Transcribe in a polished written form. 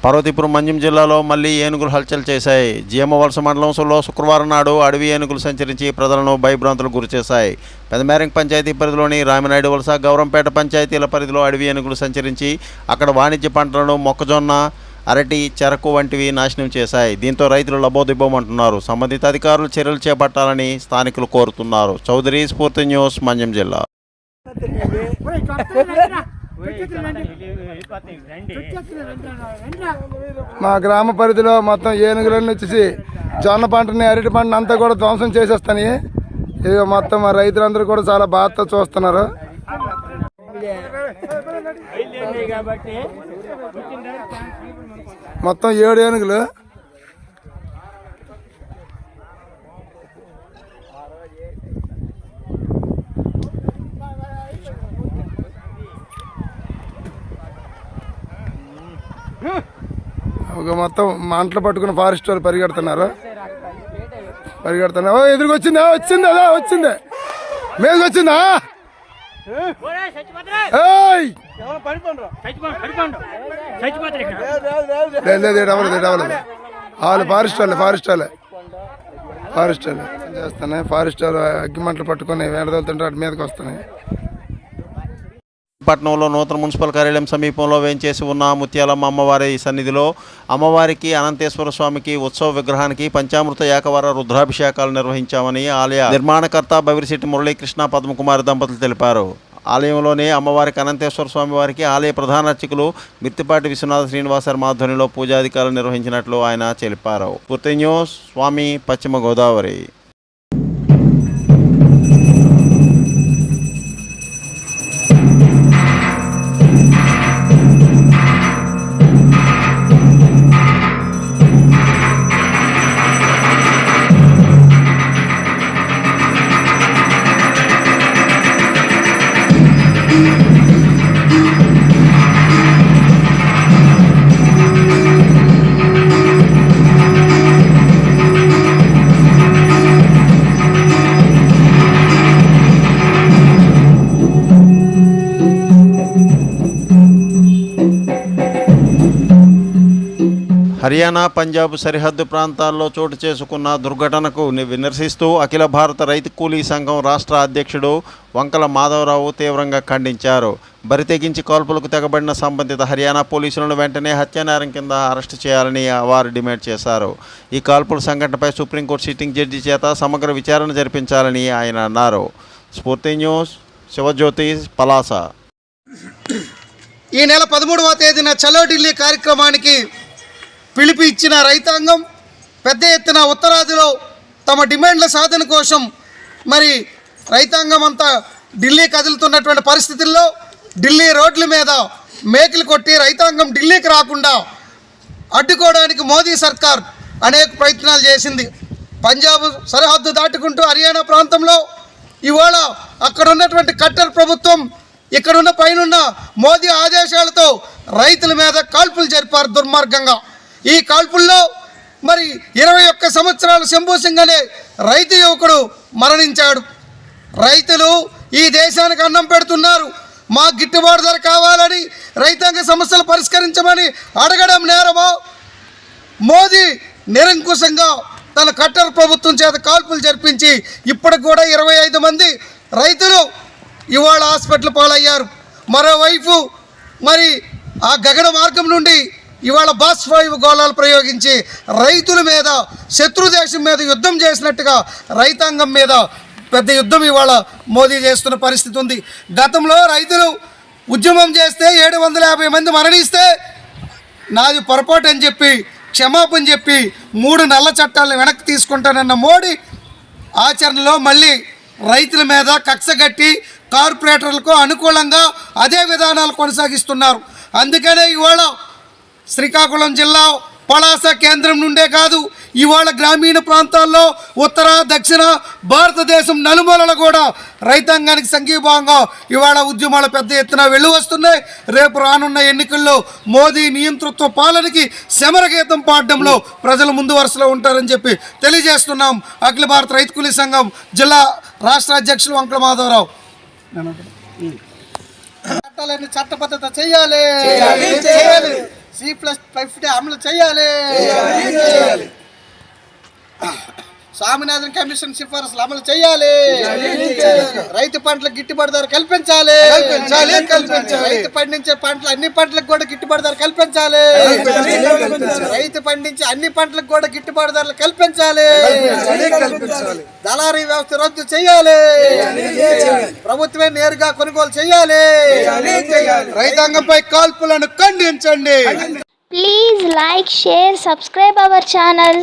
పార్వతీపురం మన్యం జిల్లాలో మళ్లీ ఏనుగులు హల్చల్ చేశాయి. జీఎమ్మవలస మండలంలో శుక్రవారం నాడు అడవి ఏనుగులు సంచరించి ప్రజలను భయభ్రాంతులకు గురిచేశాయి. పెదమేరంగ్ పంచాయతీ పరిధిలోని రామినాయుడు వలస, గౌరంపేట పంచాయతీల పరిధిలో అడవి ఏనుగులు సంచరించి అక్కడ వాణిజ్య పంటలను మొక్కజొన్న, అరటి, చెరకు వంటివి నాశనం చేశాయి. దీంతో రైతులు లబోదిబ్బోమంటున్నారు. సంబంధిత అధికారులు చర్యలు చేపట్టాలని స్థానికులు కోరుతున్నారు. చౌదరి, స్ఫూర్తి న్యూస్, మన్యం జిల్లా. మా గ్రామ పరిధిలో మొత్తం ఏనుగులన్నీ వచ్చేసి జొన్న పంటని, అరటి పంటని అంతా కూడా ధ్వంసం చేసేస్తాయి. ఇక మొత్తం మా రైతులందరూ కూడా చాలా బాధతో చూస్తున్నారు. మొత్తం 7 ఏనుగులు. మొత్తం మంటలు పట్టుకుని ఫారెస్ట్ వాళ్ళు పరిగెడుతున్నారు. ఎదురుకొచ్చిందా? వచ్చింది, అదా వచ్చింది, మేకు వచ్చిందా? వాళ్ళు ఫారెస్ట్ వాళ్ళు చేస్తున్నాయి. ఫారెస్ట్ వాళ్ళు అగ్గి మంటలు పట్టుకుని వేడదలుతుంటే అటు మీదకి వస్తున్నాయి. పట్టణంలో నూతన మున్సిపల్ కార్యాలయం సమీపంలో వేంచేసి ఉన్న ముత్యాలమ్మ అమ్మవారి సన్నిధిలో అమ్మవారికి, అనంతేశ్వర స్వామికి ఉత్సవ విగ్రహానికి పంచామృత ఏకవార రుద్రాభిషేకాలు నిర్వహించామని ఆలయ నిర్మాణకర్త బవిరిశెట్టి మురళీకృష్ణ, పద్మకుమారి దంపతులు తెలిపారు. ఆలయంలోనే అమ్మవారికి, అనంతేశ్వర స్వామి వారికి ఆలయ ప్రధాన అర్చకులు మిత్తిపాటి విశ్వనాథ శ్రీనివాస ఆధ్వర్యంలో పూజాధికారులు నిర్వహించినట్లు ఆయన తెలిపారు. పూర్తి న్యూస్, స్వామి, పశ్చిమ గోదావరి. హర్యానా, పంజాబ్ సరిహద్దు ప్రాంతాల్లో చోటు చేసుకున్న దుర్ఘటనకు నిరసిస్తూ అఖిల భారత రైతు కూలీ సంఘం రాష్ట్ర అధ్యక్షుడు వంకల మాధవరావు తీవ్రంగా ఖండించారు. బరితెగించి కాల్పులకు తెగబడిన సంబంధిత హర్యానా పోలీసులను వెంటనే హత్యానేరం కింద అరెస్టు చేయాలని వారు డిమాండ్ చేశారు. ఈ కాల్పుల సంఘటనపై సుప్రీంకోర్టు సిట్టింగ్ జడ్జి చేత సమగ్ర విచారణ జరిపించాలని ఆయన అన్నారు. స్ఫూర్తి న్యూస్, శివజ్యోతి, పలాస. ఈ నెల 13వ తేదీన చలో ఢిల్లీ కార్యక్రమానికి పిలుపు ఇచ్చిన రైతాంగం పెద్ద ఎత్తున ఉత్తరాదిలో తమ డిమాండ్ల సాధన కోసం మరి రైతాంగం అంతా ఢిల్లీ కదులుతున్నటువంటి పరిస్థితుల్లో ఢిల్లీ రోడ్ల మీద మేకులు కొట్టి రైతాంగం ఢిల్లీకి రాకుండా అడ్డుకోవడానికి మోదీ సర్కార్ అనేక ప్రయత్నాలు చేసింది. పంజాబ్ సరిహద్దు దాటుకుంటూ హర్యానా ప్రాంతంలో ఇవాళ అక్కడ ఉన్నటువంటి కట్టర్ ప్రభుత్వం ఇక్కడున్న పైనున్న మోదీ ఆదేశాలతో రైతుల మీద కాల్పులు జరిపారు దుర్మార్గంగా. ఈ కాల్పుల్లో మరి 21 సంవత్సరాల శంభూ సింగ్ అనే రైతు యువకుడు మరణించాడు. రైతులు ఈ దేశానికి అన్నం పెడుతున్నారు. మా గిట్టుబాటు ధర కావాలని, రైతాంగ సమస్యలు పరిష్కరించమని అడగడం నేరమో? మోదీ నిరంకుశంగా తన కట్టర్ ప్రభుత్వం చేత కాల్పులు జరిపించి ఇప్పటికి కూడా 25 మంది రైతులు ఇవాళ హాస్పిటల్ పాలయ్యారు. మరోవైపు మరి ఆ గగన మార్గం నుండి ఇవాళ బాష్పాయువు గోళాలు ప్రయోగించి రైతుల మీద, శత్రు దేశం మీద యుద్ధం చేసినట్టుగా రైతాంగం మీద పెద్ద యుద్ధం ఇవాళ మోదీ చేస్తున్న పరిస్థితి ఉంది. గతంలో రైతులు ఉద్యమం చేస్తే 750 మంది మరణిస్తే నాది పొరపాటు అని చెప్పి క్షమాపణ చెప్పి 3 నల్ల చట్టాలను వెనక్కి తీసుకుంటానన్న మోడీ ఆచరణలో మళ్ళీ రైతుల మీద కక్ష కట్టి కార్పొరేటర్లకు అనుకూలంగా అదే విధానాలు కొనసాగిస్తున్నారు. అందుకనే ఇవాళ శ్రీకాకుళం జిల్లా పలాస కేంద్రం నుండే కాదు, ఇవాళ గ్రామీణ ప్రాంతాల్లో ఉత్తర, దక్షిణ భారతదేశం నలుమూలల కూడా రైతాంగానికి సంఘీభావంగా ఇవాళ ఉద్యమాలు పెద్ద ఎత్తున వెళ్ళి వస్తున్నాయి. రేపు రానున్న ఎన్నికల్లో మోదీ నియంతృత్వ పాలనకి శమరగీతం పాడడంలో ప్రజలు ముందు వరుసలో ఉంటారని చెప్పి తెలియజేస్తున్నాం. అఖిల భారత రైతు కూలీ సంఘం జిల్లా రాష్ట్ర అధ్యక్షులు వంకల మాధవరావు. చట్టాలన్నీ చట్టబద్ధత చేయాలి. C+50 అమలు చేయాలి. స్వామినాథన్ కమిషన్ సిఫారసులు అమలు చేయాలి. రైతు పంటలకు గిట్టుబాటు ధర కల్పించాలి. రైతు పండించే పంటలు అన్ని పంటలకు కూడా గిట్టుబాటు ధర కల్పించాలి. రైతు పండించే అన్ని పంటలకు కూడా గిట్టుబాటు ధరలు కల్పించాలి. దళారీ వ్యవస్థ రద్దు చేయాలి. ప్రభుత్వమే నేరుగా కొనుగోలు చేయాలి. రైతాంగంపై కాల్పులను ఖండించండి. Please like, share, subscribe our channel.